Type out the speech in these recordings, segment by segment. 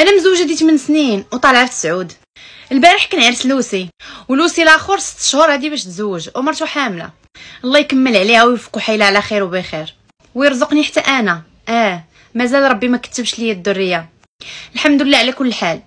انا مزوجه دي 8 سنين وطالعه في سعود. البارح كنعرس لوسي، ولوسي لاخر 6 شهور هادي باش تزوج ومرتو حامله. الله يكمل عليها ويوفقو حيله على خير وبخير ويرزقني حتى انا. مازال ربي ما كتبش ليا الذريه، الحمد لله على كل حال.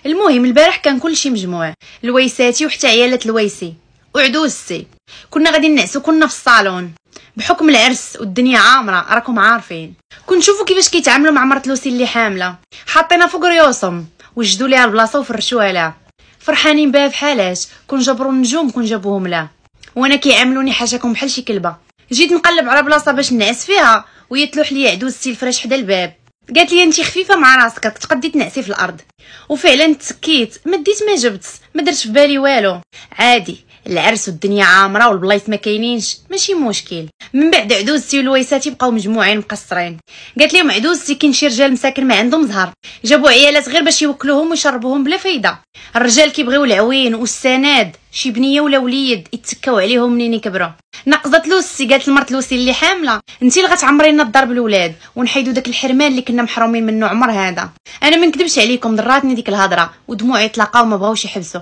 المهم البارح كان كلشي مجموع، لويساتي وحتى عيالات لويسي وعدوزتي. كنا غادي نعسو، كنا في الصالون بحكم العرس والدنيا عامره راكم عارفين. كنشوفوا كيفاش كيتعاملوا مع مرت لوسي اللي حامله، حاطينها فوق ريوسهم وجدوا ليها البلاصه وفرشوها لها. فرحانين بها بحالاش، كون جبروا النجوم كون جابوهم لها، وانا كيعاملوني حاشاكم بحال شي كلبه. جيت نقلب على بلاصه باش نعس فيها وهي تلوح ليا عدوزتي الفراش حدا الباب. قالت لي انتي خفيفه مع راسك تقدي تنعسي في الارض. وفعلا تسكيت، ما ديت ما جبت، ما درت في بالي والو. عادي، العرس والدنيا عامره والبلايص ما كاينينش، ماشي مشكل. من بعد عدوزتي ولويساتي بقاو مجموعين مقصرين. قالت لهم عدوزتي كاين شي رجال مساكن ما عندهم زهر، جابوا عيالات غير باش يوكلوهم ويشربوهم بلا فايده. الرجال كيبغيو العوين والسند، شي بنيه ولا وليد يتكاو عليهم منين يكبروا. نقزت لوسي، قالت لمرت لوسي اللي حامله انتي اللي غتعمري لنا الدار بالولاد ونحيدوا داك الحرمان اللي كنا محرومين منه عمر هذا. انا ما نكذبش عليكم، ضراتني ديك الهضره ودموعي تلاقاو ما بغاوش يحبسوا.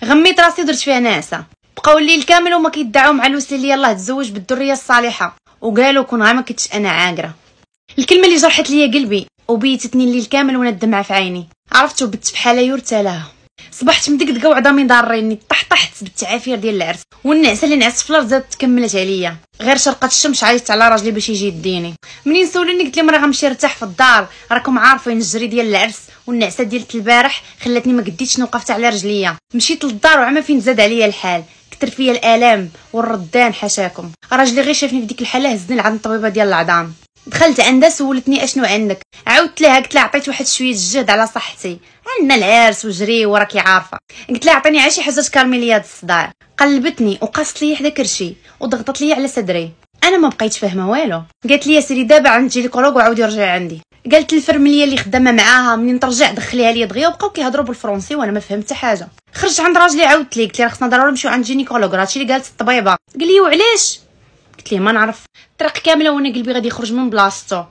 غميت راسي ودرت فيها ناعسه. بقاو الليل كامل وما كيدعوا مع لوسي اللي يلاه تزوج بالذريه الصالحه، وقالوا كون غير ما كنتش انا عاقره. الكلمه اللي جرحت ليا قلبي وبيتتني الليل كامل وانا الدمعه في عيني. عرفتو بت بحال يرثى لها. صبحت مدقدقه وعظامي ضاريني، طحطحت بالتعافير ديال العرس، والنعسه اللي نعست في الارض زادت تكملت عليا. غير شرقت الشمس عيطت على راجلي باش يجي يديني. منين سولني قلت لهم راه غنمشي نرتاح في الدار، راكم عارفين الجري ديال العرس والنعسه ديال البارح خلاتني ما قديتش نوقفت على رجليا. مشيت للدار وعما فين زاد عليا الحال، كثر فيا الالام والردان حاشاكم. راجلي غير شافني في ديك الحاله هزني لعند الطبيبه ديال العظام. دخلت عندها سولتني اشنو عندك، عاودت لها قلت لها عطيت واحد شويه الجهد على صحتي، عندنا العرس وجري وراكي عارفه. قلت لها عطيني على شي حاجه تكرمي ليا هاد الصداع. قلبتني وقاصت لي حدا كرشي وضغطت لي على صدري. انا ما بقيت فاهمه والو. قالت لي يا سيدي دابا عند جينيكولوج وعاودي رجعي عندي. قالت الفرمليه اللي خدامه معاها منين ترجع دخليها لي دغيا، وبقاو كيهضروا بالفرنسي وانا ما فهمت حتى حاجه. خرجت عند راجلي عاودت ليه قلت ليه خصنا ضروري نمشيو عند جينيكولوج، هادشي اللي قالت الطبيبه. قال لي وعلاش؟ قلت ليه ما نعرف. الطريق كامله وانا قلبي غادي يخرج من بلاصتو.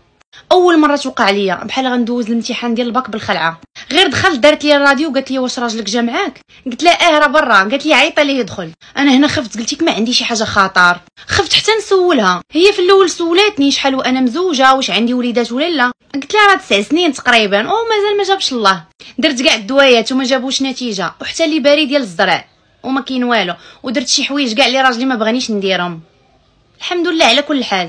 اول مره توقع ليا بحال غندوز الامتحان ديال الباك بالخلعه. غير دخلت دارت لي الراديو وقالت لي واش راجلك جا معاك؟ قلت لها راه برا. قالت لي عيطي ليه يدخل. انا هنا خفت، قلت لك ما عندي شي حاجه خطر. خفت حتى نسولها، هي في الاول سولاتني شحال وانا مزوجه واش عندي وليدات ولا لا. قلت لها راه 9 سنين تقريبا ومازال ما جابش الله. درت كاع الدوايات وما جابوش نتيجه، وحتى لي باري ديال الزرع وما كاين والو، ودرت شي حوايج كاع اللي راجلي ما بغانيش نديرهم. الحمد لله على كل حال.